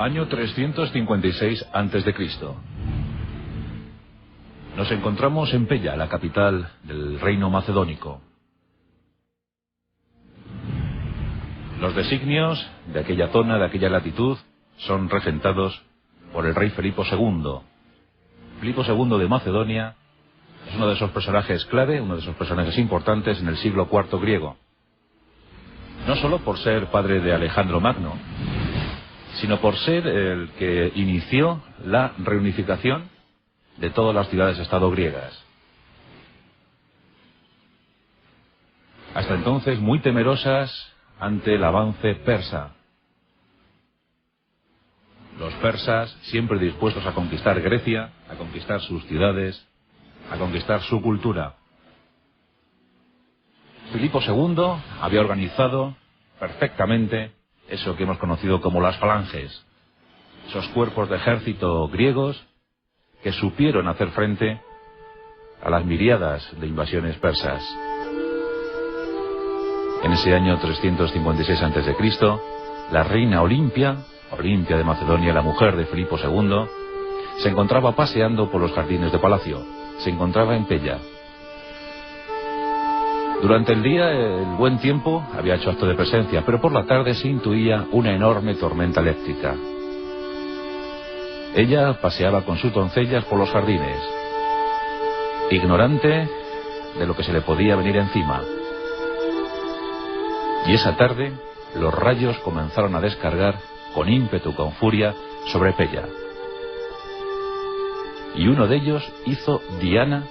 Año 356 a.C. Nos encontramos en Pella, la capital del reino macedónico. Los designios de aquella zona, de aquella latitud, son regentados por el rey Filipo II. Filipo II de Macedonia es uno de esos personajes clave, uno de esos personajes importantes en el siglo IV griego. No solo por ser padre de Alejandro Magno, sino por ser el que inició la reunificación de todas las ciudades-estado griegas. Hasta entonces muy temerosas ante el avance persa. Los persas siempre dispuestos a conquistar Grecia, a conquistar sus ciudades, a conquistar su cultura. Filipo II había organizado perfectamente eso que hemos conocido como las falanges, esos cuerpos de ejército griegos que supieron hacer frente a las miriadas de invasiones persas. En ese año 356 a.C., la reina Olimpia de Macedonia, la mujer de Filipo II, se encontraba paseando por los jardines de palacio. Se encontraba en Pella. Durante el día el buen tiempo había hecho acto de presencia, pero por la tarde se intuía una enorme tormenta eléctrica. Ella paseaba con sus doncellas por los jardines, ignorante de lo que se le podía venir encima. Y esa tarde los rayos comenzaron a descargar con ímpetu, con furia, sobre Pella. Y uno de ellos hizo diana,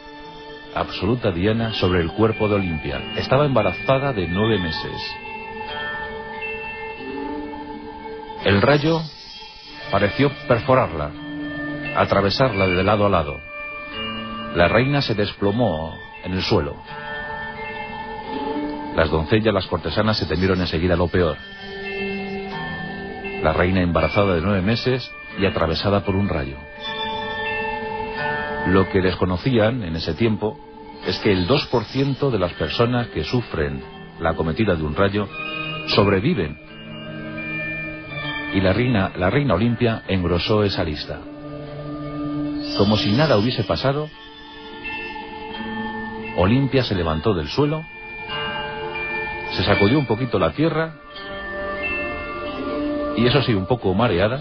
absoluta diana, sobre el cuerpo de Olimpia. Estaba embarazada de 9 meses. El rayo pareció perforarla, atravesarla de lado a lado. La reina se desplomó en el suelo. Las doncellas, las cortesanas, se temieron enseguida lo peor. La reina embarazada de 9 meses y atravesada por un rayo. Lo que desconocían en ese tiempo es que el 2% de las personas que sufren la acometida de un rayo sobreviven. Y la reina Olimpia engrosó esa lista. Como si nada hubiese pasado, Olimpia se levantó del suelo, se sacudió un poquito la tierra, y eso sí, un poco mareada,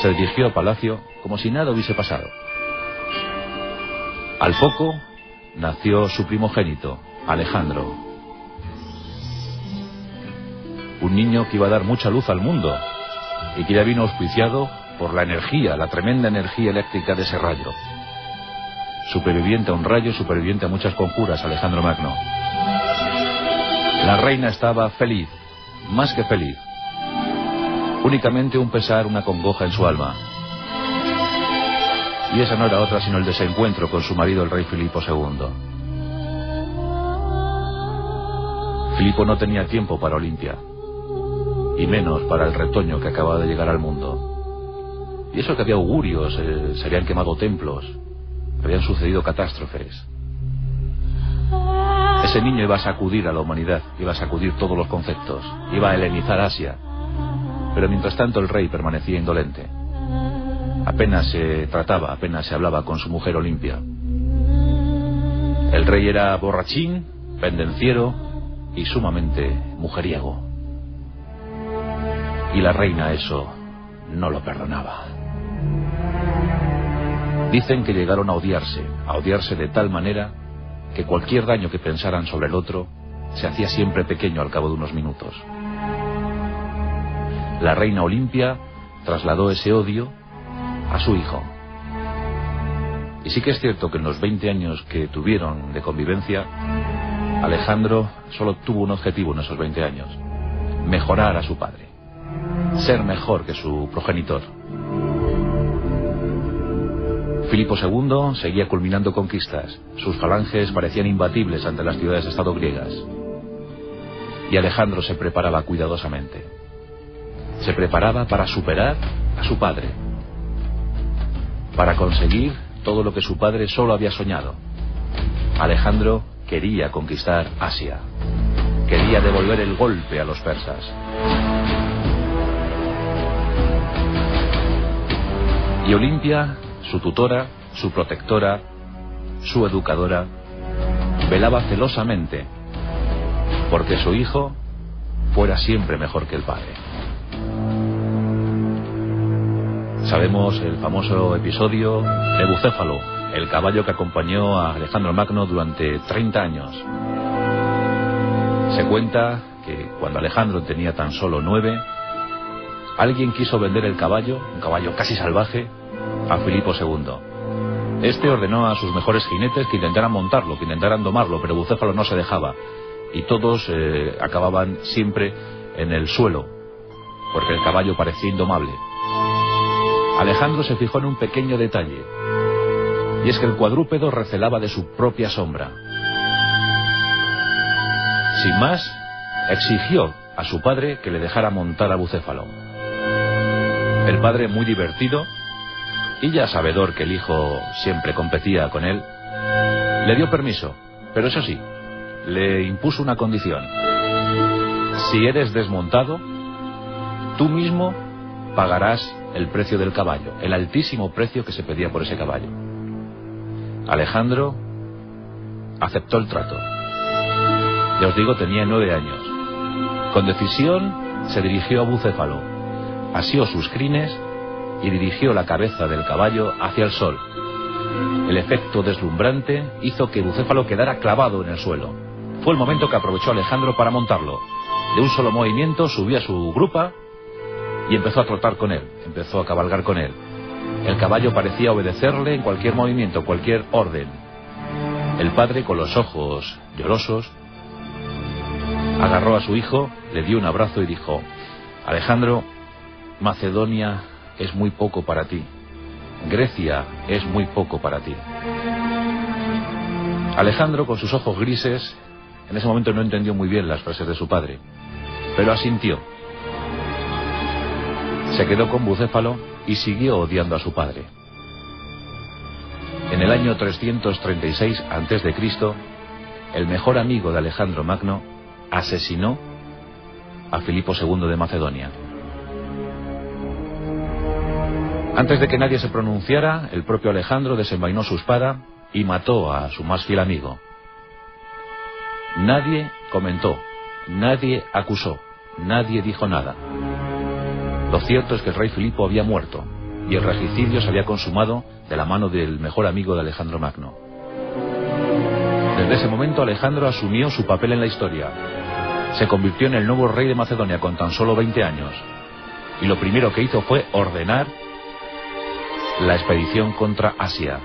se dirigió al palacio como si nada hubiese pasado. Al poco nació su primogénito, Alejandro. Un niño que iba a dar mucha luz al mundo y que ya vino auspiciado por la energía, la tremenda energía eléctrica de ese rayo. Superviviente a un rayo, superviviente a muchas conjuras, Alejandro Magno. La reina estaba feliz, más que feliz. Únicamente un pesar, una congoja en su alma. Y esa no era otra sino el desencuentro con su marido, el rey Filipo II. Filipo no tenía tiempo para Olimpia, y menos para el retoño que acababa de llegar al mundo. Y eso que había augurios, se habían quemado templos, habían sucedido catástrofes. Ese niño iba a sacudir a la humanidad, iba a sacudir todos los conceptos, iba a helenizar Asia. Pero mientras tanto el rey permanecía indolente. Apenas se trataba, apenas se hablaba con su mujer Olimpia. El rey era borrachín, pendenciero y sumamente mujeriego. Y la reina eso no lo perdonaba. Dicen que llegaron a odiarse de tal manera que cualquier daño que pensaran sobre el otro se hacía siempre pequeño al cabo de unos minutos. La reina Olimpia trasladó ese odio a su hijo. Y sí que es cierto que en los 20 años que tuvieron de convivencia, Alejandro solo tuvo un objetivo en esos 20 años: mejorar a su padre, ser mejor que su progenitor. Filipo II seguía culminando conquistas. Sus falanges parecían imbatibles ante las ciudades-estado griegas. Y Alejandro se preparaba cuidadosamente. Se preparaba para superar a su padre, para conseguir todo lo que su padre solo había soñado. Alejandro quería conquistar Asia, quería devolver el golpe a los persas. Y Olimpia, su tutora, su protectora, su educadora, velaba celosamente porque su hijo fuera siempre mejor que el padre. Sabemos el famoso episodio de Bucéfalo, el caballo que acompañó a Alejandro Magno durante 30 años. Se cuenta que cuando Alejandro tenía tan solo 9, alguien quiso vender el caballo, un caballo casi salvaje, a Filipo II. Este ordenó a sus mejores jinetes que intentaran montarlo, que intentaran domarlo, pero Bucéfalo no se dejaba. Y todos acababan siempre en el suelo, porque el caballo parecía indomable. Alejandro se fijó en un pequeño detalle, y es que el cuadrúpedo recelaba de su propia sombra. Sin más, exigió a su padre que le dejara montar a Bucéfalo. El padre, muy divertido, y ya sabedor que el hijo siempre competía con él, le dio permiso, pero eso sí, le impuso una condición. Si eres desmontado, tú mismo pagarás el precio del caballo, el altísimo precio que se pedía por ese caballo. Alejandro aceptó el trato. Ya os digo, tenía 9 años. Con decisión se dirigió a Bucéfalo, asió sus crines y dirigió la cabeza del caballo hacia el sol. El efecto deslumbrante hizo que Bucéfalo quedara clavado en el suelo. Fue el momento que aprovechó Alejandro para montarlo. De un solo movimiento subió a su grupa y empezó a trotar con él, empezó a cabalgar con él. El caballo parecía obedecerle en cualquier movimiento, cualquier orden. El padre, con los ojos llorosos, agarró a su hijo, le dio un abrazo y dijo: Alejandro, Macedonia es muy poco para ti. Grecia es muy poco para ti. Alejandro, con sus ojos grises, en ese momento no entendió muy bien las frases de su padre, pero asintió. Se quedó con Bucéfalo y siguió odiando a su padre. En el año 336 a.C., el mejor amigo de Alejandro Magno asesinó a Filipo II de Macedonia. Antes de que nadie se pronunciara, el propio Alejandro desenvainó su espada y mató a su más fiel amigo. Nadie comentó, nadie acusó, nadie dijo nada. Lo cierto es que el rey Filipo había muerto y el regicidio se había consumado de la mano del mejor amigo de Alejandro Magno. Desde ese momento Alejandro asumió su papel en la historia. Se convirtió en el nuevo rey de Macedonia con tan solo 20 años. Y lo primero que hizo fue ordenar la expedición contra Asia.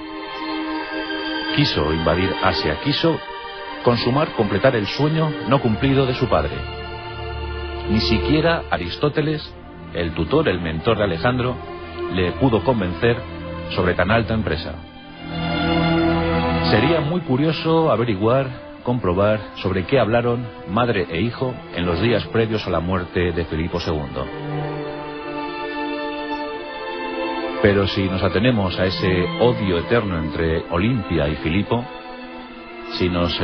Quiso invadir Asia, quiso completar el sueño no cumplido de su padre. Ni siquiera Aristóteles, el tutor, el mentor de Alejandro, le pudo convencer sobre tan alta empresa. Sería muy curioso averiguar, comprobar sobre qué hablaron madre e hijo en los días previos a la muerte de Filipo II. Pero si nos atenemos a ese odio eterno entre Olimpia y Filipo, si nos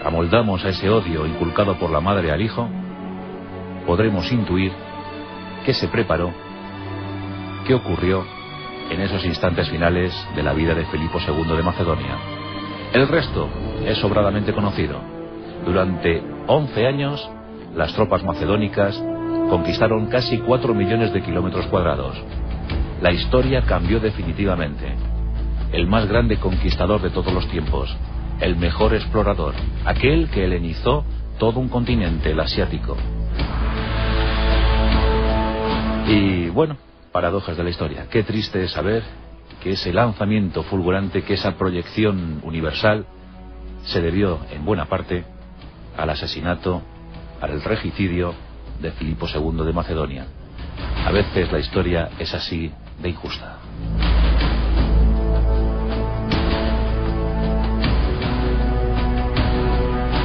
amoldamos a ese odio inculcado por la madre al hijo, podremos intuir qué se preparó, qué ocurrió en esos instantes finales de la vida de Filipo II de Macedonia. El resto es sobradamente conocido. Durante 11 años, las tropas macedónicas conquistaron casi 4 millones de kilómetros cuadrados. La historia cambió definitivamente. El más grande conquistador de todos los tiempos, el mejor explorador, aquel que helenizó todo un continente, el asiático. Y bueno, paradojas de la historia. Qué triste es saber que ese lanzamiento fulgurante, que esa proyección universal se debió en buena parte al asesinato, al regicidio de Filipo II de Macedonia. A veces la historia es así de injusta.